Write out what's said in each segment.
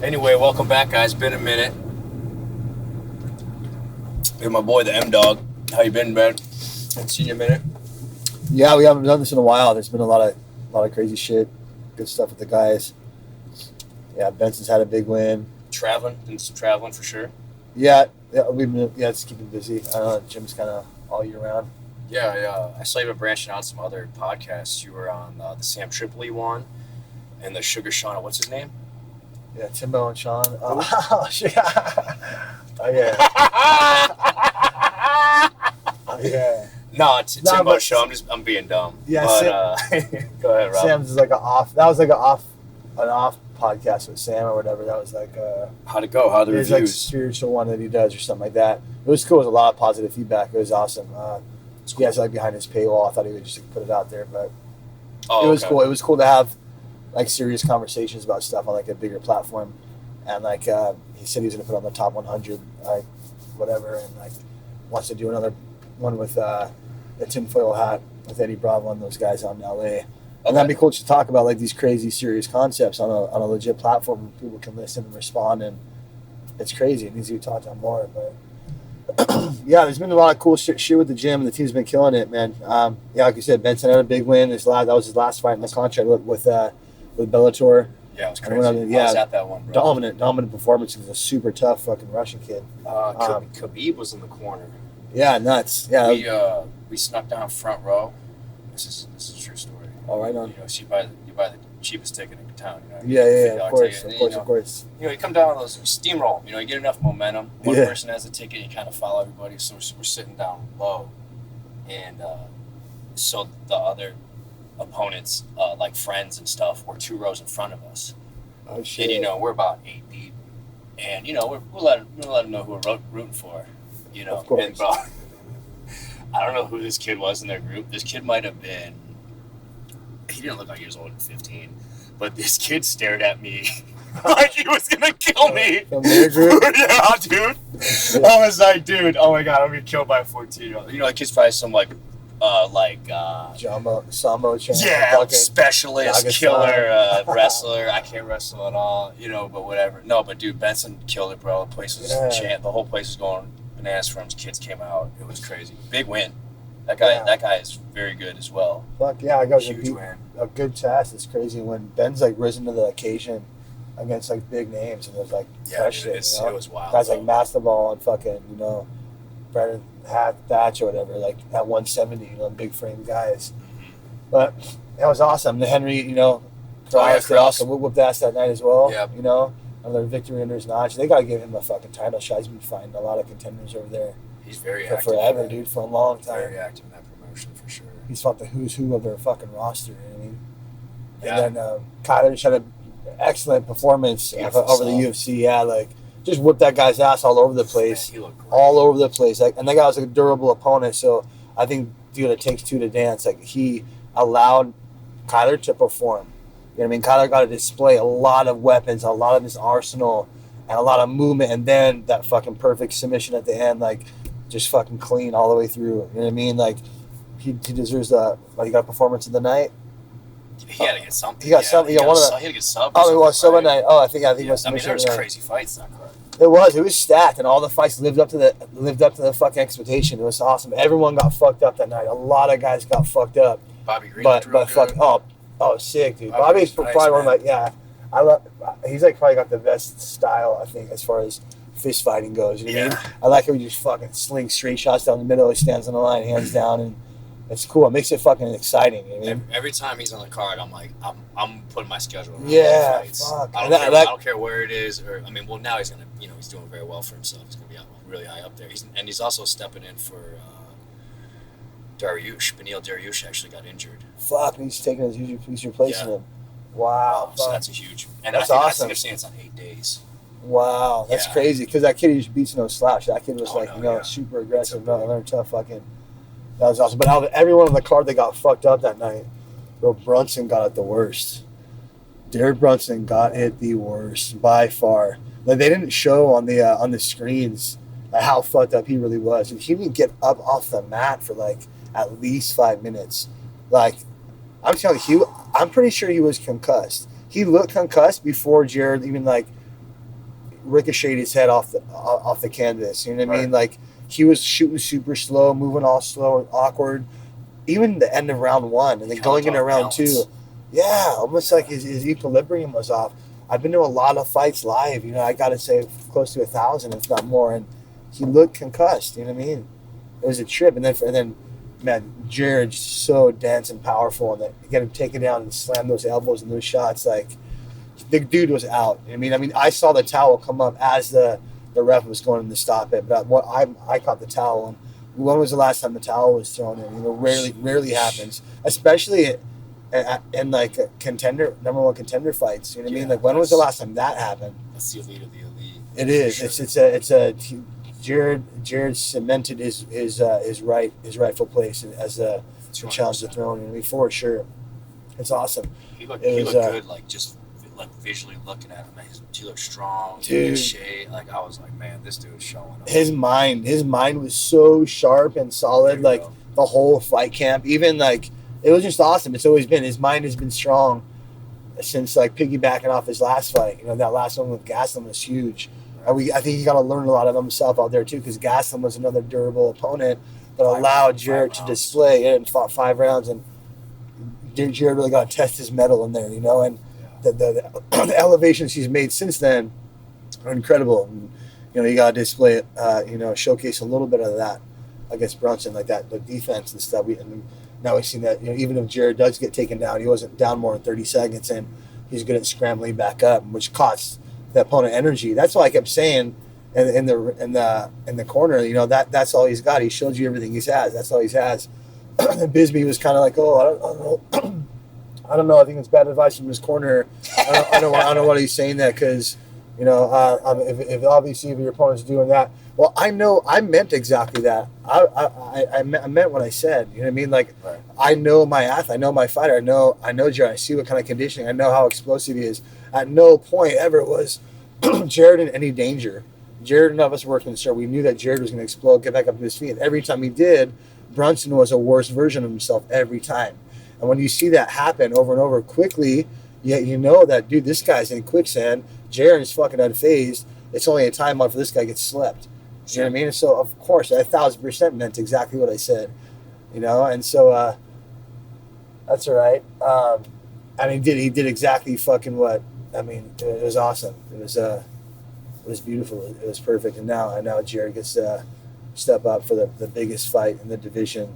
Anyway, welcome back, guys. Been a minute. Here's my boy, the M-Dog. How you been, man? Haven't seen you in a minute. Yeah, we haven't done this in a while. There's been a lot of crazy shit, good stuff with the guys. Yeah, Benson's had a big win. Doing some traveling for sure. Yeah, we've been it's keeping busy. I don't know, Jim's kind of all year round. Yeah. I saw you been branching out some other podcasts. You were on the Sam Tripoli one and the Sugar Sean. What's his name? Yeah, Timbo and Sean. Oh, shit. Oh, yeah. Oh, yeah. No, Timbo and Sean. I'm being dumb. Yeah, but, go ahead, Rob. Sam's is like an off podcast with Sam or whatever. That was like how'd it go? How the reviews? Like spiritual one that he does or something like that. It was cool. It was a lot of positive feedback. It was awesome. He has like behind his paywall. I thought he would just put it out there, but it was cool. It was cool to have like serious conversations about stuff on like a bigger platform, and like he said he was gonna put on the top 100, like whatever, and like wants to do another one with the tinfoil hat with Eddie Bravo and those guys out in LA. And that'd be cool to talk about like these crazy serious concepts on a legit platform where people can listen and respond, and it's crazy. It needs to be talked on more, but yeah, there's been a lot of cool shit with the gym, and the team's been killing it, man. Yeah, like you said, Benson had a big win. That was his last fight in the contract with Bellator. Yeah, it was crazy. I was at that one, bro. Dominant performance. He's a super tough fucking Russian kid. Khabib was in the corner. Yeah, nuts. Yeah, we snuck down front row. This is a true story. Oh, right on. You know, you buy the cheapest ticket in town. You know, yeah, of course. You know, you come down with those steamroll. You know, you get enough momentum. One person has a ticket, you kind of follow everybody. So we're sitting down low, and so the other opponents, like friends and stuff, were 2 rows in front of us. Oh shit! And you know, we're about 8 deep, and you know, we'll let them know who we're rooting for. You know, of course. And bro, I don't know who this kid was in their group. This kid might have been. He didn't look like he was older than 15, but this kid stared at me like he was gonna kill me. From their group? Yeah, dude. I was like, dude, oh my god, I'm gonna be killed by a 14-year-old. You know, the kid's probably some Sambo champ. Yeah, specialist, killer, wrestler. I can't wrestle at all, you know, but whatever. No, but dude, Benson killed it, bro. The place was the whole place was going bananas for him. Kids came out. It was crazy. Big win. That guy is very good as well. Fuck yeah, I got huge win. A good test. It's crazy when Ben's like risen to the occasion against like big names, and it was like dude, it was wild. Guys like Masvidal and fucking, you know, Brendan Thatch or whatever, like at 170, you know, big frame guys. Mm-hmm. But that was awesome. The Henry, you know, Cross also whooped ass that night as well. Yep. You know, another victory under his notch. They gotta give him a fucking title shot. He's been fighting a lot of contenders over there. He's very active. Forever, dude, for a long time. Very active in that promotion, for sure. He's fought the who's who of their fucking roster, you know what I mean? Yeah. And then Kyler just had an excellent performance over the UFC. Yeah, like, just whipped that guy's ass all over the place. He looked great. All over the place. Like, and that guy was a durable opponent, so I think, dude, it takes 2 to dance. Like, he allowed Kyler to perform. You know what I mean? Kyler got to display a lot of weapons, a lot of his arsenal, and a lot of movement, and then that fucking perfect submission at the end, like, just fucking clean all the way through. You know what I mean? Like, he deserves he got a performance of the night. He had to get something. He got something. He had to get sub. Oh, it was sub night. Oh, I think it was. I mean, there was crazy fights that card. It was stacked, and all the fights lived up to the fucking expectation. It was awesome. Everyone got fucked up that night. A lot of guys got fucked up. Bobby Green, but fuck, sick, dude. Bobby's probably one of my I love. He's like probably got the best style, I think, as far as fist fighting goes. You know what I mean? I like how he just fucking slings straight shots down the middle. He stands on the line, hands down, and it's cool. It makes it fucking exciting. You know what I mean? Every time he's on the card, I'm like, I'm putting my schedule around fights. Fuck. I don't care where it is, or I mean, well, now he's gonna, you know, he's doing very well for himself. He's gonna be really high up there. He's also stepping in for Dariush. Beneil Dariush actually got injured. Fuck, he's taking he's replacing him. Wow. So that's a huge. And that's awesome. I awesome. think they're saying it's on 8 days. Wow, that's crazy. Because that kid, he just beats no slouch. That kid was super aggressive, another tough fucking. That was awesome. But out of everyone on the card that got fucked up that night, bro, Brunson got it the worst. Jared Brunson got hit the worst by far. Like they didn't show on the screens how fucked up he really was. And he didn't get up off the mat for like at least 5 minutes. Like I'm telling you, I'm pretty sure he was concussed. He looked concussed before Jared even like ricocheted his head off the canvas. You know what I mean? Like he was shooting super slow, moving all slow and awkward. Even the end of round 1 and then going into round 2. Yeah, almost like his equilibrium was off. I've been to a lot of fights live. You know, I got to say close to 1,000, if not more. And he looked concussed. You know what I mean? It was a trip. And then, man, Jared's so dense and powerful. And that get him taken down and slam those elbows and those shots. Like, the dude was out. I mean, I saw the towel come up as the ref was going to stop it. But I caught the towel. And when was the last time the towel was thrown in? You know, rarely happens. Especially in like number one contender fights, you know what I mean? Like when was the last time that happened? That's the elite of the elite. It is. Sure. It's a Jared cemented his rightful place as a challenge the throne. I mean, for sure, it's awesome. He looked good, like just like visually looking at him. Man, he looked strong, dude. Shape. Like I was like, man, this dude is showing up. His mind was so sharp and solid. Like the whole fight camp, even like. It was just awesome. It's always been. His mind has been strong since like piggybacking off his last fight. You know, that last one with Gastelum was huge. And I think he got to learn a lot of himself out there too, because Gastelum was another durable opponent that allowed Jared to display it and fought 5 rounds. And Jared really got to test his mettle in there, you know. And the elevations he's made since then are incredible. And, you know, you got to display it, you know, showcase a little bit of that against Brunson, like that, the defense and stuff. Now we've seen that, you know, even if Jared does get taken down, he wasn't down more than 30 seconds, and he's good at scrambling back up, which costs the opponent energy. That's why I kept saying in the corner, you know, that's all he's got. He showed you everything he has. That's all he has. And Bisbee was kind of like, oh, I don't know. I think it's bad advice from his corner. I don't know what he's saying that because, you know, if obviously if your opponent's doing that. Well, I know I meant exactly that. I meant what I said. You know what I mean? Like, I know my athlete. I know my fighter. I know Jared. I see what kind of conditioning. I know how explosive he is. At no point ever was Jared in any danger. Jared and none of us were concerned. We knew that Jared was going to explode, get back up to his feet. And every time he did, Brunson was a worse version of himself every time. And when you see that happen over and over quickly, you know that, dude, this guy's in quicksand. Jared is fucking unfazed. It's only a time before this guy gets slept. You know what I mean? So, of course, 1,000% meant exactly what I said. You know? And so, that's all right. And he did exactly fucking what, I mean, it was awesome. It was beautiful. It was perfect. And now Jared gets to step up for the biggest fight in the division,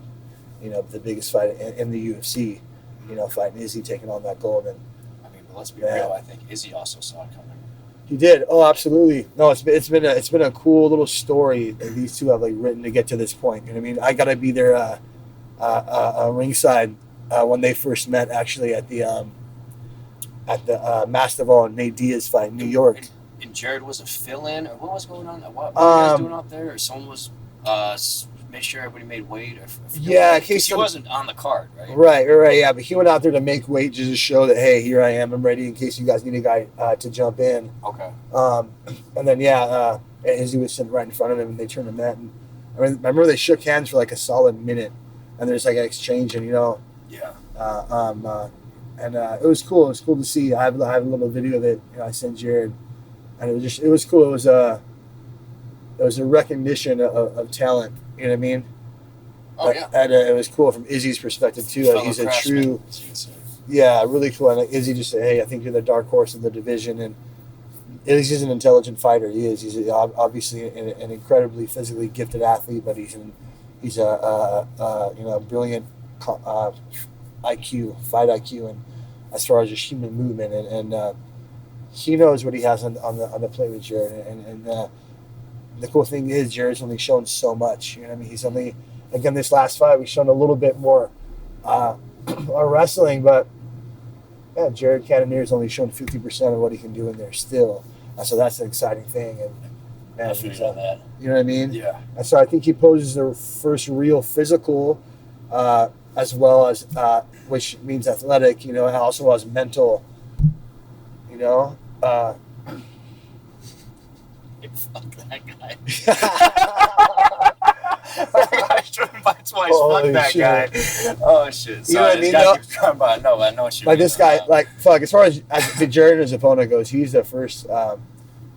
you know, the biggest fight in the UFC, you know, fighting Izzy, taking on that gold. And I mean, but let's be real, I think Izzy also saw it coming. He did. Oh, absolutely. No, it's been a cool little story that these two have like written to get to this point. You know what I mean? I gotta be there ringside when they first met, actually at the Masvidal and Nate Diaz fight in New York. And Jared was a fill-in, or what was going on? What were you guys doing out there? Or someone was make sure everybody made weight. Yeah, in case he wasn't on the card, right? Right. Yeah, but he went out there to make weight just to show that, hey, here I am, I'm ready in case you guys need a guy to jump in. Okay. And then Izzy was sitting right in front of him, and they turned him at. And I remember they shook hands for like a solid minute, and there's like an exchange, and you know. Yeah. And it was cool. It was cool to see. I have a little video of it. You know, I sent Jared, and it was cool. It was a recognition of talent. You know what I mean? Oh, yeah. And it was cool from Izzy's perspective, too. He's a true... Yeah, really cool. And Izzy just said, hey, I think you're the dark horse of the division. And Izzy's an intelligent fighter. He is. He's obviously an incredibly physically gifted athlete, but he's a brilliant IQ, fight IQ, and as far as just human movement. And he knows what he has on the plate with Jared. And the cool thing is Jared's only shown so much. You know what I mean? He's only, again, this last fight, we've shown a little bit more wrestling, but yeah, Jared Canonier's only shown 50% of what he can do in there still. So that's an exciting thing. And man, you know what I mean? Yeah. And so I think he poses the first real physical, as well as, which means athletic, you know, and also has mental know. Fuck that guy. That guy's driven by twice. Holy Fuck that shit. guy. Oh shit. Sorry, You know what I this mean, guy though? keeps coming by. No, I know what you mean. Like this guy, like fuck. As far as the Jared and his opponent goes, he's the first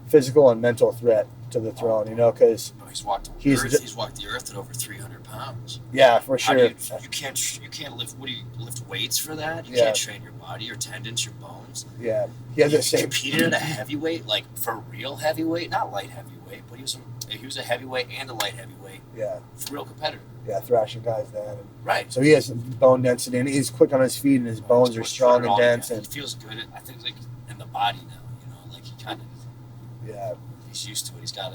physical and mental threat to the throne. You know, because he's walked the earth at over 300 pounds. Yeah, for sure. You can't lift. What do you lift weights for that? You can't train your body, your tendons, your bones. Yeah, he has the same. Competed at a heavyweight, like for real heavyweight, not light heavyweight, but he was a heavyweight and a light heavyweight. Yeah, for real competitor. Yeah, thrashing guys down. Right. So he has bone density, and he's quick on his feet, and his bones are strong and dense. And he feels good. I think like in the body now. You know, like he kind of. Yeah. He's used to it. He's got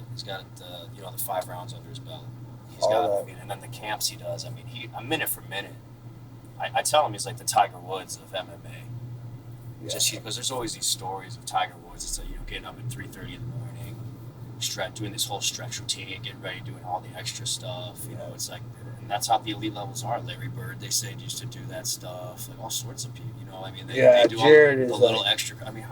the 5 rounds under his belt. He's got it. And then the camps he does. I mean, a minute for minute. I tell him he's like the Tiger Woods of MMA. Yeah. Just because there's always these stories of Tiger Woods. It's like, getting up at 3:30 in the morning, doing this whole stretch routine, getting ready, doing all the extra stuff. You know, it's like, and that's how the elite levels are. Larry Bird, they say, used to do that stuff. Like all sorts of people. You know, I mean, they do Jared all the little extra. I mean,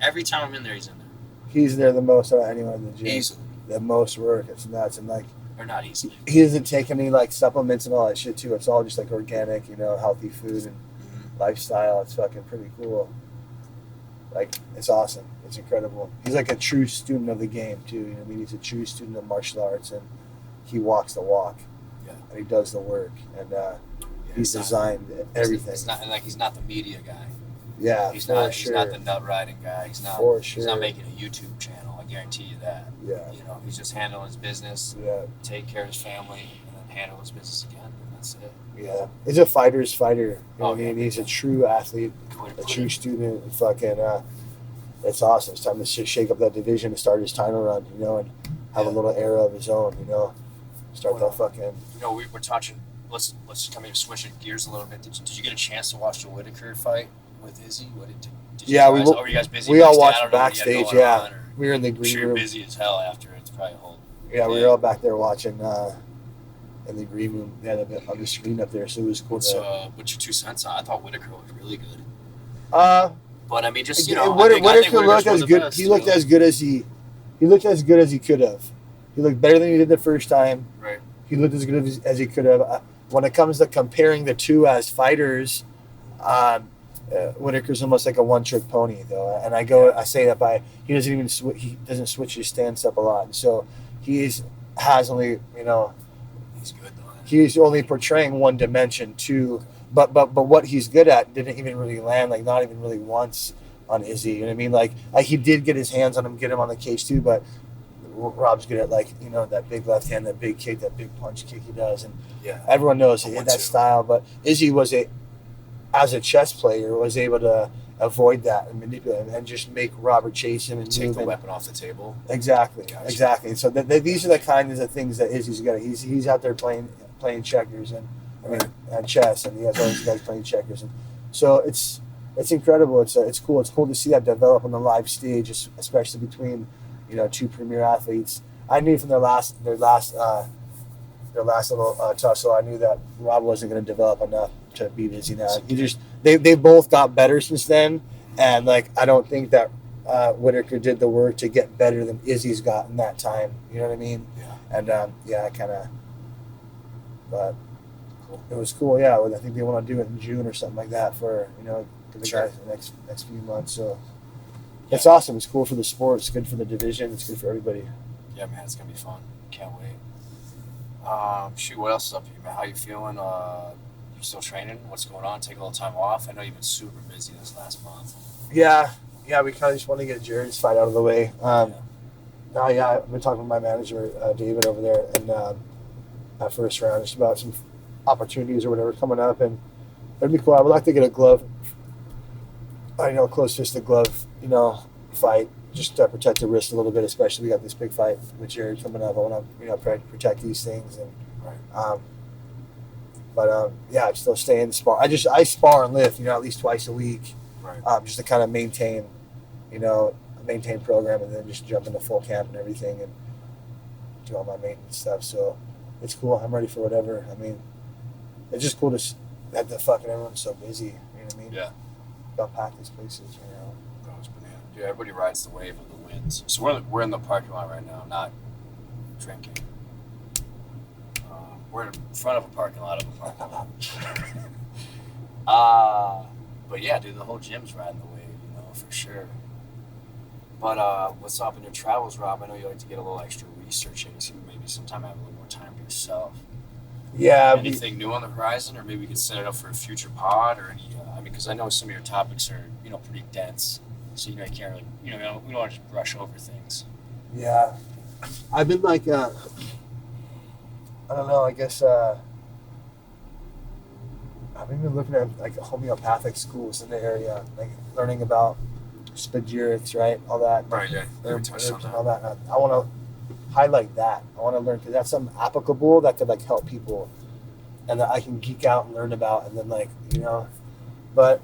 every time I'm in there, he's in there. He's there the most out of anyone in the gym. Easily. The most work. It's nuts. And like, or not easily. He doesn't take any like supplements and all that shit too. It's all just like organic, healthy food and lifestyle. It's fucking pretty cool. Like, it's awesome. It's incredible. He's like a true student of the game too. You know what I mean? He's a true student of martial arts, and he walks the walk. Yeah. And he does the work, and he's designed everything. He's not the media guy. Yeah, he's not the nut riding guy. He's not. He's not making a YouTube channel. I guarantee you that. Yeah. You know, he's just handling his business. Yeah. Take care of his family, and then handle his business again. And that's it. Yeah. He's a fighter's fighter. You know what I mean? He's a true athlete, a true student. And fucking, it's awesome. It's time to shake up that division and start his title run. You know, and have a little era of his own. You know, start that fucking. You know, we're touching. Let's kind of switch gears a little bit. Did you get a chance to watch the Whitaker fight with Izzy? What did you guys, were you guys busy? We all watched backstage. Yeah, we were in the green room. You're busy as hell after it's probably a whole. Yeah, we were all back there watching in the green room. They had a bit on the screen up there, so it was cool. What's your 2 cents on? I thought Whitaker looked really good. But I mean, just Whitaker looked as good. Best, he looked as good as he looked as good as he could have. He looked better than he did the first time. Right. He looked as good as he could have. When it comes to comparing the two as fighters, Whitaker's almost like a one-trick pony, though. And I say that he doesn't switch his stance up a lot, and so he's only he's good though. He's only portraying one dimension too. But what he's good at didn't even really land, like not even really once on Izzy. You know what I mean? Like he did get his hands on him, get him on the cage too, but Rob's good at that big left hand, that big kick, that big punch kick he does, and everyone knows he had that style. But Izzy as a chess player, was able to avoid that and manipulate him and just make Robert chase him and take the weapon off the table. Exactly, exactly. So these are the kinds of things that Izzy's got. He's out there playing checkers and chess, and he has all these guys playing checkers, and so it's incredible. It's cool. It's cool to see that develop on the live stage, especially between two premier athletes. I knew from their last little tussle, I knew that Rob wasn't going to develop enough to beat Izzy now. They both got better since then, and I don't think that Whitaker did the work to get better than Izzy's got in that time. You know what I mean? Yeah. And I kind of, but cool. It was cool. Yeah, I think they want to do it in June or something like that for the guys in the next few months. So it's awesome. It's cool for the sport. It's good for the division. It's good for everybody. Yeah, man, it's gonna be fun. Can't wait. What else is up here, man? How you feeling? You still training? What's going on? Take a little time off. I know you've been super busy this last month. Yeah. We kind of just want to get Jared's fight out of the way. I've been talking with my manager, David, over there, and at first round, just about some opportunities or whatever coming up, and it'd be cool. I would like to get a glove. A close-fisted glove, fight, just to protect the wrist a little bit. Especially we got this big fight with Jared coming up. I want to, protect these things, and I still stay in the spar. I spar and lift, at least twice a week, just to kind of maintain program, and then just jump into full camp and everything, and do all my maintenance stuff. So it's cool. I'm ready for whatever. I mean, it's just cool that the fucking everyone's so busy. You know what I mean? Yeah. about packed these places, you know. Bro, it's banana. Dude, everybody rides the wave of the winds. So we're in the parking lot right now, not drinking. We're in front of a parking lot of a parking lot. But yeah, dude, the whole gym's riding the wave, you know, for sure. But what's up in your travels, Rob? I know you like to get a little extra research in. So maybe sometime have a little more time to yourself. Yeah. Anything new on the horizon, or maybe we could set it up for a future pod, or any. I mean, because I know some of your topics are, you know, pretty dense, so you know you can't really, you know, we don't want to just brush over things. Yeah, I've been like, I don't know. I guess I've been looking at like homeopathic schools in the area, like learning about spagyrics, right? All that. Right. Yeah. Herbs and all that. I want to highlight that. I want to learn because that's something applicable that could like help people, and that I can geek out and learn about, and then like, you know. But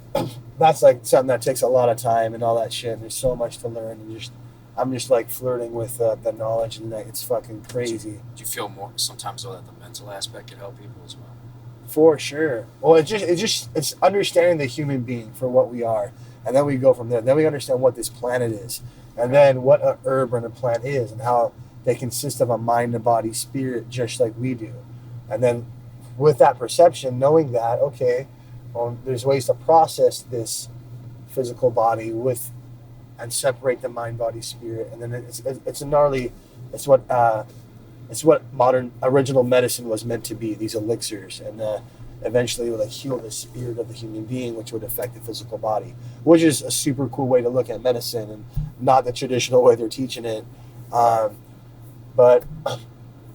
that's like something that takes a lot of time and all that shit. And there's so much to learn, and I'm just like flirting with the knowledge, and like, it's fucking crazy. Do you feel more sometimes though that the mental aspect can help people as well? For sure. Well, it's understanding the human being for what we are, and then we go from there. Then we understand what this planet is, and then what a herb and a plant is, and how they consist of a mind, a body, spirit, just like we do. And then with that perception, knowing that, okay, well, there's ways to process this physical body and separate the mind, body, spirit, and then it's what modern original medicine was meant to be. These elixirs, and eventually it would like heal the spirit of the human being, which would affect the physical body, which is a super cool way to look at medicine, and not the traditional way they're teaching it. But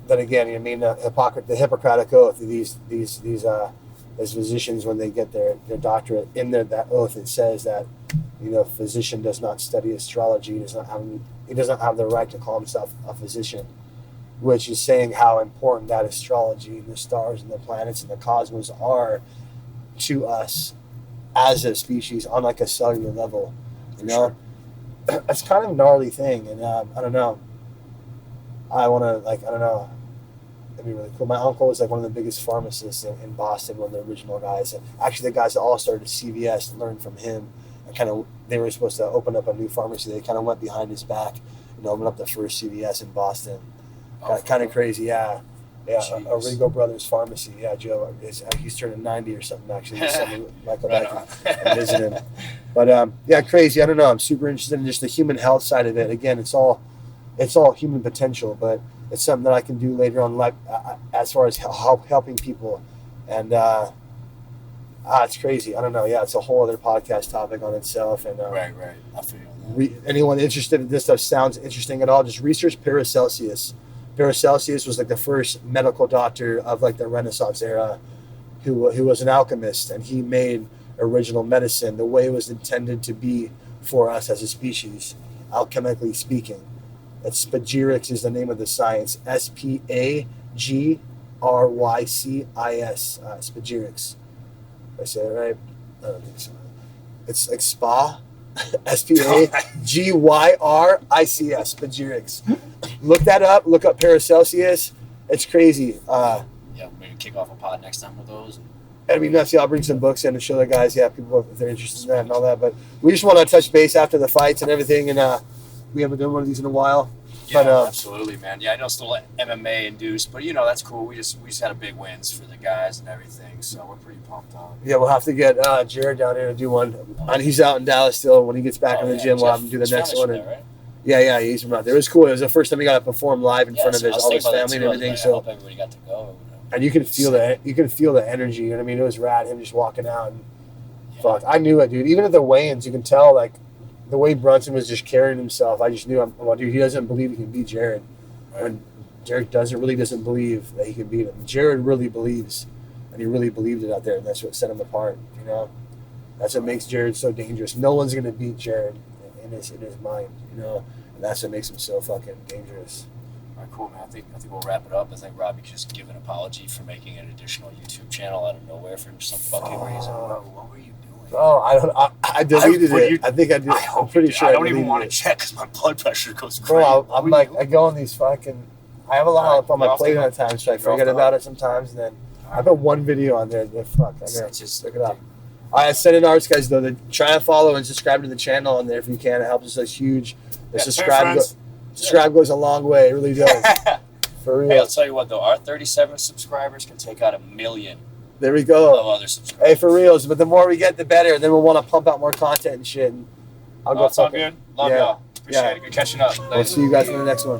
then again, I mean, the Hippocratic Oath. These as physicians, when they get their doctorate, in that oath it says that, you know, physician does not study astrology. He doesn't have the right to call himself a physician, which is saying how important that astrology and the stars and the planets and the cosmos are to us as a species on like a cellular level. You know, sure. It's kind of a gnarly thing, and I don't know. I don't know. It'd be really cool. My uncle was like one of the biggest pharmacists in Boston, one of the original guys. And actually, the guys that all started CVS learned from him. And they were supposed to open up a new pharmacy. They kind of went behind his back and opened up the first CVS in Boston. Kind of crazy, yeah. Yeah, Arrigo Brothers Pharmacy. Yeah, Joe. He's turning 90 or something, actually. Just sent me Michael back and visit him. But yeah, crazy. I don't know. I'm super interested in just the human health side of it. Again, it's all human potential, but it's something that I can do later on in life as far as helping people. And it's crazy. I don't know. Yeah, it's a whole other podcast topic on itself. And right. I feel anyone interested in this stuff sounds interesting at all, just research Paracelsus. Paracelsus was like the first medical doctor of like the Renaissance era who was an alchemist, and he made original medicine the way it was intended to be for us as a species, alchemically speaking. Spagyrics is the name of the science. Spagrycis. Spagyrics. Did I say it right? I don't think so. It's like spa. Spagryris. Spagyrics. Look that up. Look up Paracelsus. It's crazy. Yeah, maybe kick off a pod next time with those. I mean, that's, I'll bring some books in to show the guys, people, if they're interested in that and all that. But we just want to touch base after the fights and everything, and we haven't done one of these in a while. Yeah, but, absolutely, man. Yeah, I know it's still MMA induced, but that's cool. We just had a big wins for the guys and everything, so we're pretty pumped up. Yeah, we'll have to get Jared down here to do one. And he's out in Dallas still. When he gets back in the gym, we'll have him do the next one. There, right? Yeah, he's from out there. It was cool. It was the first time he got to perform live in front of all his family and everything. So I hope everybody got to go. And you can feel the energy. You know what I mean? It was rad. Him just walking out. And fuck, I knew it, dude. Even at the weigh-ins, you can tell like the way Brunson was just carrying himself. I just knew, dude, he doesn't believe he can beat Jared. Right. And Jared really doesn't believe that he can beat him. Jared really believes, and he really believed it out there, and that's what set him apart. You know, that's what makes Jared so dangerous. No one's gonna beat Jared in his mind. You know, and that's what makes him so fucking dangerous. All right, cool, man. I think we'll wrap it up. I think Robbie could just give an apology for making an additional YouTube channel out of nowhere for some fucking reason. What were you doing? Oh, I deleted it. I think I did. I'm pretty sure. I don't even want to check because my blood pressure goes crazy. Bro, I'm like, I go on these fucking. I have a lot on my plate at times, so I forget about it sometimes. And then I put one video on there. Fuck, I gotta just look it up. I send in ours, guys, though. Try and follow and subscribe to the channel on there if you can. It helps us huge. The subscribe goes a long way. It really does. For real. Hey, I'll tell you what, though. Our 37 subscribers can take out 1 million. There we go. Of other subscribers. Hey, for reals. But the more we get, the better. And then we'll want to pump out more content and shit. And I'll go. It's all good. Love y'all. Appreciate it. Good catching up. We'll see you guys in the next one.